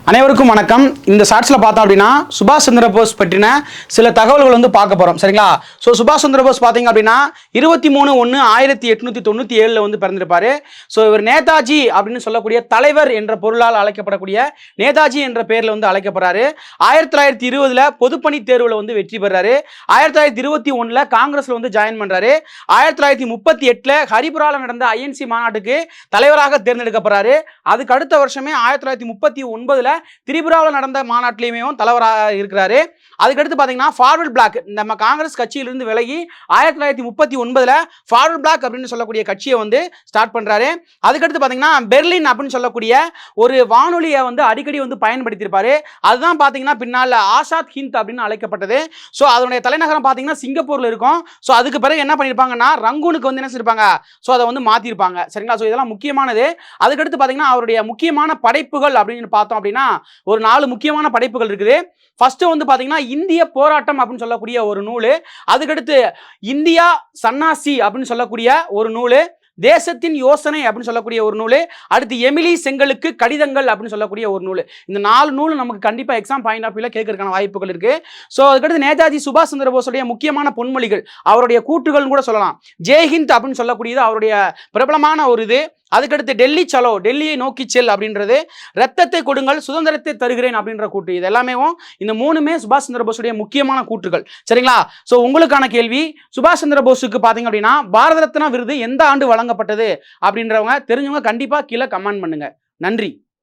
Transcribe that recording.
அனைவருக்கும் வணக்கம். இந்த ஷார்ட்ஸில் பார்த்தோம் அப்படின்னா சுபாஷ் சந்திர போஸ் பற்றின சில தகவல்கள் வந்து பார்க்க போகிறோம். சரிங்களா? ஸோ சுபாஷ் சந்திர போஸ் பார்த்தீங்க அப்படின்னா 23/1/1897 வந்து பிறந்திருப்பாரு. ஸோ இவர் நேதாஜி அப்படின்னு சொல்லக்கூடிய தலைவர் என்ற பொருளால் அழைக்கப்படக்கூடிய நேதாஜி என்ற பெயரில் வந்து அழைக்கப்படுறாரு. 1920 பொதுப்பணி தேர்வில் வந்து வெற்றி பெறாரு. 1921 காங்கிரஸில் வந்து ஜாயின் பண்ணுறாரு. 1938 ஹரிபுராவில் நடந்த ஐஎன்சி மாநாட்டுக்கு தலைவராக தேர்ந்தெடுக்கப்படுறாரு. அதுக்கு அடுத்த வருஷமே 1939 திரிபுராவில் நடந்த மாநாட்டிலையுமே தலைவராக இருக்கிறாரு. அதுக்கடுத்து பார்த்தீங்கன்னா ஃபார்வர்ட் பிளாக், நம்ம காங்கிரஸ் கட்சியிலிருந்து விலகி 1939 ஃபார்வர்ட் பிளாக் அப்படின்னு சொல்லக்கூடிய கட்சியை வந்து ஸ்டார்ட் பண்றாரு. அதுக்கடுத்து பார்த்தீங்கன்னா பெர்லின் அப்படின்னு சொல்லக்கூடிய ஒரு வானொலியை வந்து அடிக்கடி வந்து பயன்படுத்தியிருப்பாரு. அதுதான் பார்த்தீங்கன்னா பின்னால் ஆசாத் ஹிந்த் அப்படின்னு அழைக்கப்பட்டது. ஸோ அதனுடைய தலைநகரம் பார்த்தீங்கன்னா சிங்கப்பூர்ல இருக்கும். ஸோ அதுக்கு பிறகு என்ன பண்ணியிருப்பாங்கன்னா ரங்கூனுக்கு வந்து என்ன செஞ்சிருப்பாங்க, ஸோ அதை வந்து மாற்றிருப்பாங்க. சரிங்களா? ஸோ இதெல்லாம் முக்கியமானது. அதுக்கடுத்து பார்த்தீங்கன்னா அவருடைய முக்கியமான படைப்புகள் அப்படின்னு பார்த்தோம் அப்படின்னா ஒரு 4 முக்கியமான படைப்புகள் இருக்குது. ஃபர்ஸ்ட் வந்து பாத்தீங்கன்னா இந்திய போராட்டம் அப்படின்னு சொல்லக்கூடிய ஒரு நூல். அதுக்கடுத்து இந்தியா சன்னாசி அப்படின்னு சொல்லக்கூடிய ஒரு நூல். தேசத்தின் யோசனை அப்படின்னு சொல்லக்கூடிய ஒரு நூல். அடுத்து எமிலி செங்கலுக்கு கடிதங்கள் அப்படின்னு சொல்லக்கூடிய ஒரு நூல். இந்த 4 நூல் நமக்கு கண்டிப்பாக எக்ஸாம் பாயிண்ட் ஆஃப் வியூல கேட்கறதுக்கான வாய்ப்புகள் இருக்கு. ஸோ அதுக்கடுத்து நேதாஜி சுபாஷ் சந்திர போஸுடைய முக்கியமான பொன்மொழிகள், அவருடைய கூற்றுகள் கூட சொல்லலாம். ஜெய்ஹிந்த் அப்படின்னு சொல்லக்கூடியது அவருடைய பிரபலமான ஒரு இது. அதுக்கடுத்து டெல்லி சலோ, டெல்லியை நோக்கி செல் அப்படின்றது. ரத்தத்தை கொடுங்கள் சுதந்திரத்தை தருகிறேன் அப்படின்ற கூற்று. இது எல்லாமே இந்த 3மே சுபாஷ் சந்திர போஸுடைய முக்கியமான கூற்றுகள். சரிங்களா? ஸோ உங்களுக்கான கேள்வி, சுபாஷ் சந்திர போஸுக்கு பார்த்தீங்க அப்படின்னா பாரத ரத்னா விருது எந்த ஆண்டு வழங்கப்பட்டது அப்படின்றவங்க தெரிஞ்சவங்க கண்டிப்பாக கீழே கமெண்ட் பண்ணுங்க. நன்றி.